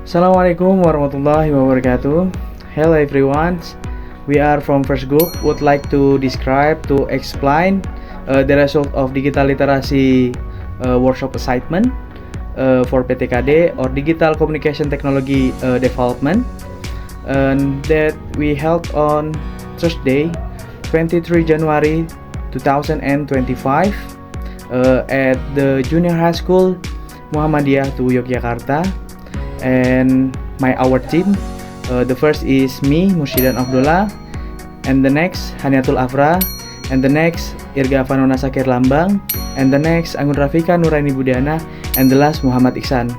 Assalamualaikum warahmatullahi wabarakatuh. Hello everyone. We are from First Group. Would like to describe to explain the result of digital literacy workshop assignment for PTKD or digital communication technology development, and that we held on Thursday, 23 January 2025 at the Junior High School Muhammadiyah to Yogyakarta. And our team, the first is me, Murshidan Abdullah, and the next Haniatul Afra, and the next Irga Fanona Sakir Lambang, and the next Anggun Rafika Nuraini Budiana, and the last Muhammad Iksan.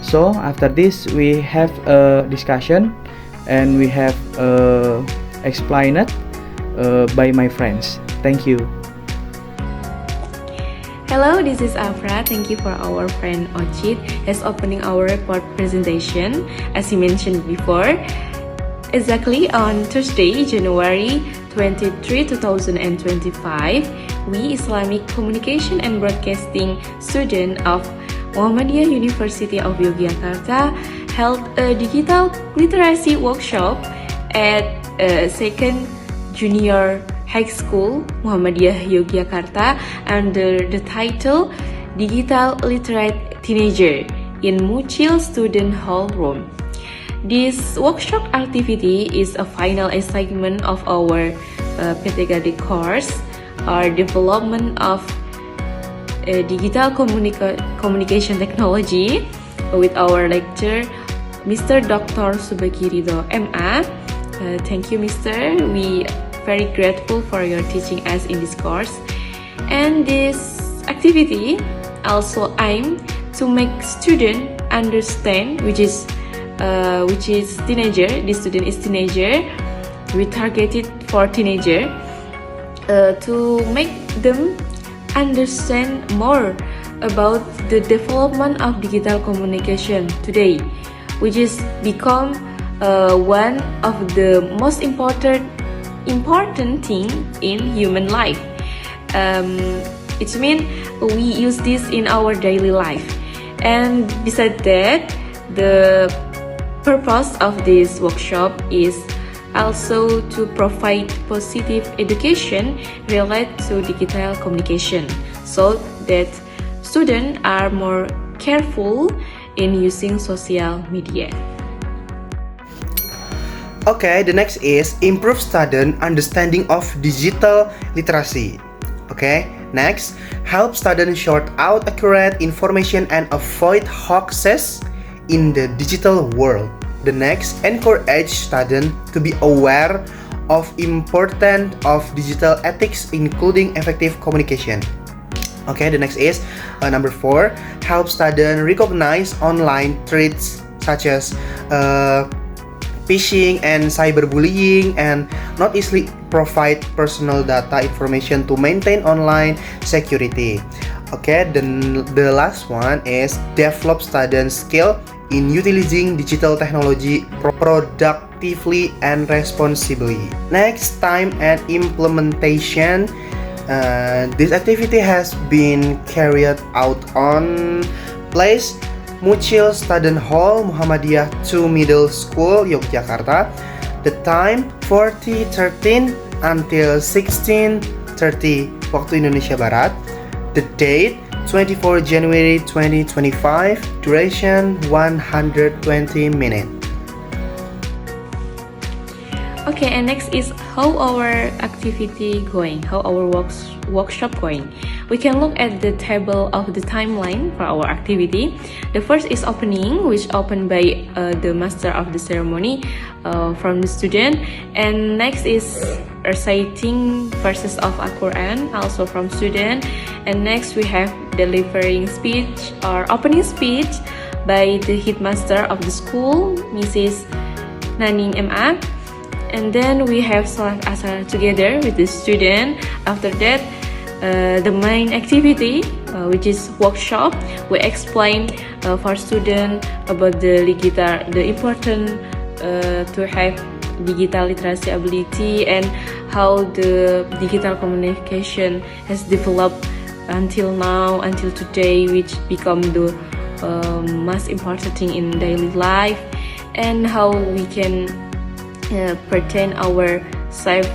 So after this we have a discussion and we have explained it by my friends. Thank you. Hello, this is Afra. Thank you for our friend Ochit as opening our report presentation. As he mentioned before, exactly on Thursday, January 23, 2025, we Islamic Communication and Broadcasting student of Muhammadiyah University of Yogyakarta held a digital literacy workshop at second junior High School Muhammadiyah Yogyakarta under the title Digital Literate Teenager in Mucil Student Hall Room. This workshop activity is a final assignment of our PTKD course, our development of digital communication technology with our lecturer, Mr. Dr. Subaki Ridho MA. Thank you, Mr. We very grateful for your teaching us in this course. And this activity also aim to make student understand, which is teenager. This student is teenager. We targeted for teenager to make them understand more about the development of digital communication today, which is become one of the most important thing in human life. It means we use this in our daily life. And besides that, the purpose of this workshop is also to provide positive education related to digital communication, so that students are more careful in using social media. Okay, the next is improve student understanding of digital literacy. Okay, next, help students sort out accurate information and avoid hoaxes in the digital world. The next, encourage students to be aware of importance of digital ethics, including effective communication. Okay, the next is number 4, help students recognize online threats such as phishing and cyberbullying, and not easily provide personal data information to maintain online security. Okay, then the last one is develop student skill in utilizing digital technology productively and responsibly. Next, time and implementation. This activity has been carried out on place Mucil Student Hall Muhammadiyah 2 Middle School Yogyakarta. The time 40:13 until 16:30 waktu Indonesia Barat. The date 24 January 2025. Duration 120 minutes. Okay, and next is how our activity going, how our workshop going. We can look at the table of the timeline for our activity. The first is opening, which opened by the master of the ceremony from the student. And next is reciting verses of Al-Quran, also from student. And next we have delivering speech or opening speech by the headmaster of the school, Mrs. Naning MA. And then we have Salat Asar together with the student. After that, the main activity, which is workshop, we explain for student about the important to have digital literacy ability and how the digital communication has developed until now, until today, which become the most important thing in daily life, and how we can pretend ourselves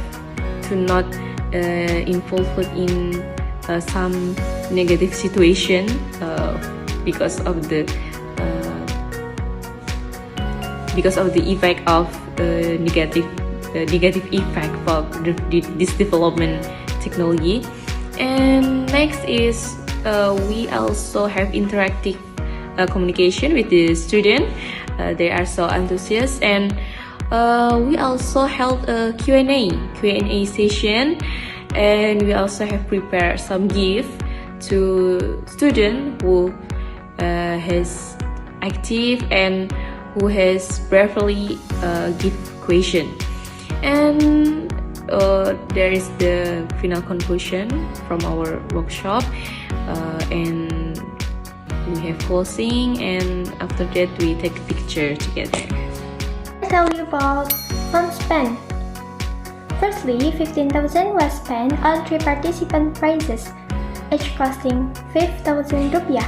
to not involved in some negative situation because of the effect of negative effect of this development technology. And next is we also have interactive communication with the student. They are so enthusiastic, and we also held a Q&A session, and we also have prepared some gift to student who has active and who has bravely give question. And there is the final conclusion from our workshop, and we have closing, and after that we take a picture together. I'll tell you about fund spent. Firstly, 15,000 was spent on 3 participant prizes, each costing 5,000 rupiah.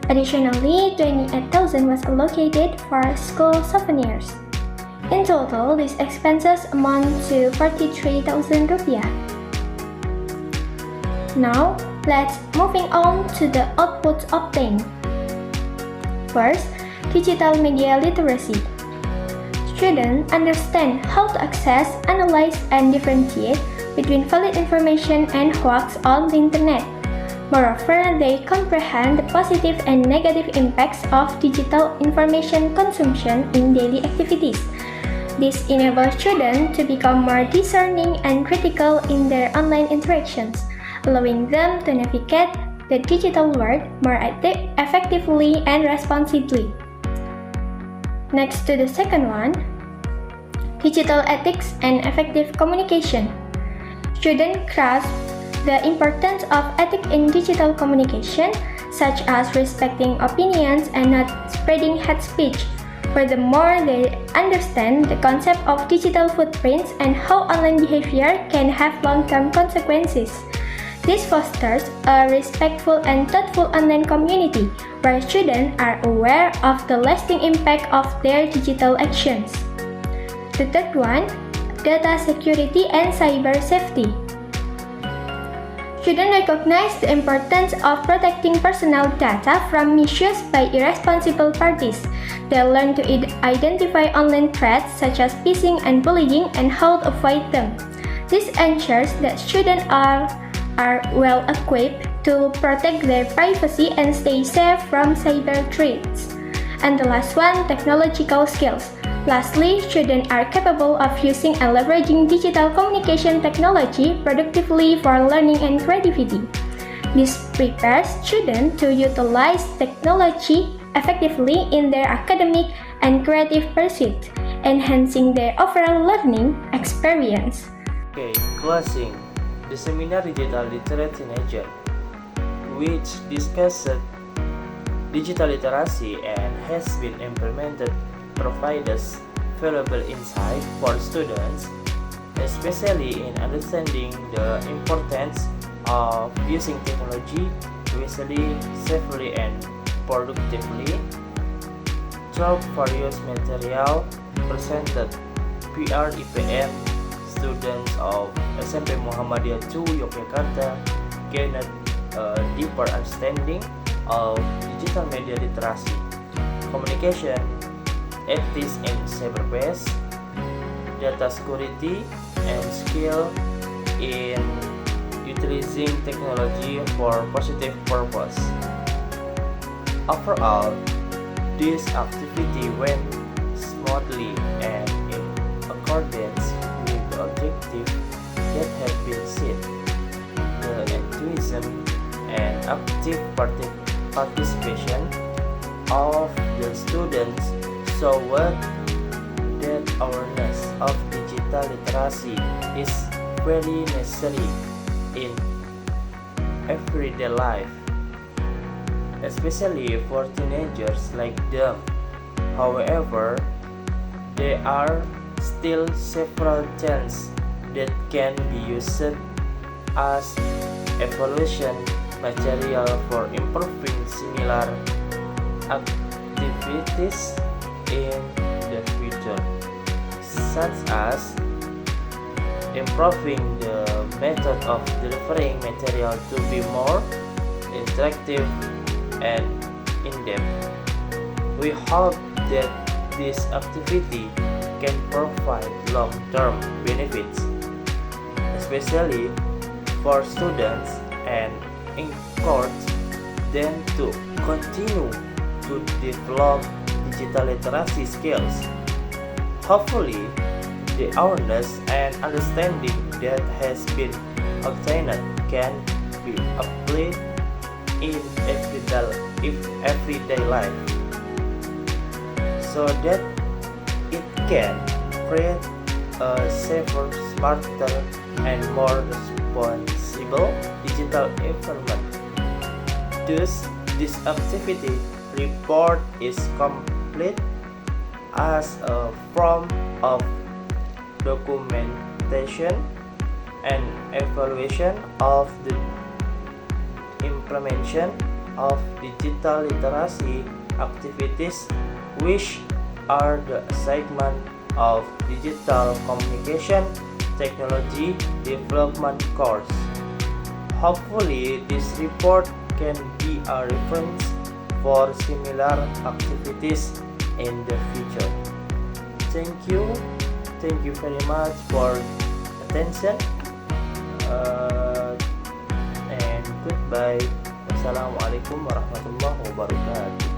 Additionally, 28,000 was allocated for school souvenirs. In total, these expenses amount to 43,000 rupiah. Now, let's moving on to the outputs obtained. First, digital media literacy. Students understand how to access, analyze, and differentiate between valid information and hoax on the internet. Moreover, they comprehend the positive and negative impacts of digital information consumption in daily activities. This enables students to become more discerning and critical in their online interactions, allowing them to navigate the digital world more effectively and responsibly. Next to the second one, digital ethics and effective communication. Students grasp the importance of ethics in digital communication, such as respecting opinions and not spreading hate speech. Furthermore, they understand the concept of digital footprints and how online behavior can have long-term consequences. This fosters a respectful and thoughtful online community where students are aware of the lasting impact of their digital actions. The third one, data security and cyber safety. Students recognize the importance of protecting personal data from misuse by irresponsible parties. They learn to identify online threats such as phishing and bullying and how to avoid them. This ensures that students are well equipped to protect their privacy and stay safe from cyber threats. And the last one, technological skills. Lastly, students are capable of using and leveraging digital communication technology productively for learning and creativity. This prepares students to utilize technology effectively in their academic and creative pursuits, enhancing their overall learning experience. Okay, closing the seminar Digital Literate Teenager, which discussed digital literacy and has been implemented, provides valuable insight for students, especially in understanding the importance of using technology wisely, safely, and productively. Through various material presented, PRIPM students of SMP Muhammadiyah II Yogyakarta gained a deeper understanding of digital media literacy, communication, ethics in cyberspace, data security, and skill in utilizing technology for positive purpose. Overall, this activity went smoothly and in accordance with the objective that had been set. The enthusiasm and active participation of the students showed that awareness of digital literacy is very necessary in everyday life, especially for teenagers like them. However, there are still several challenges that can be used as evaluation material for improving similar activities in the future, such as improving the method of delivering material to be more interactive and in-depth. We hope that this activity can provide long-term benefits, especially for students, and encourage them to continue to develop digital literacy skills. Hopefully, the awareness and understanding that has been obtained can be applied in everyday life, so that it can create a safer, smarter, and more responsible digital environment. Thus, this activity report is complete as a form of documentation and evaluation of the implementation of digital literacy activities, which are the segment of digital communication technology development course. Hopefully, this report can be a reference for similar activities in the future. Thank you very much for attention, and goodbye. Wassalamualaikum warahmatullahi wabarakatuh.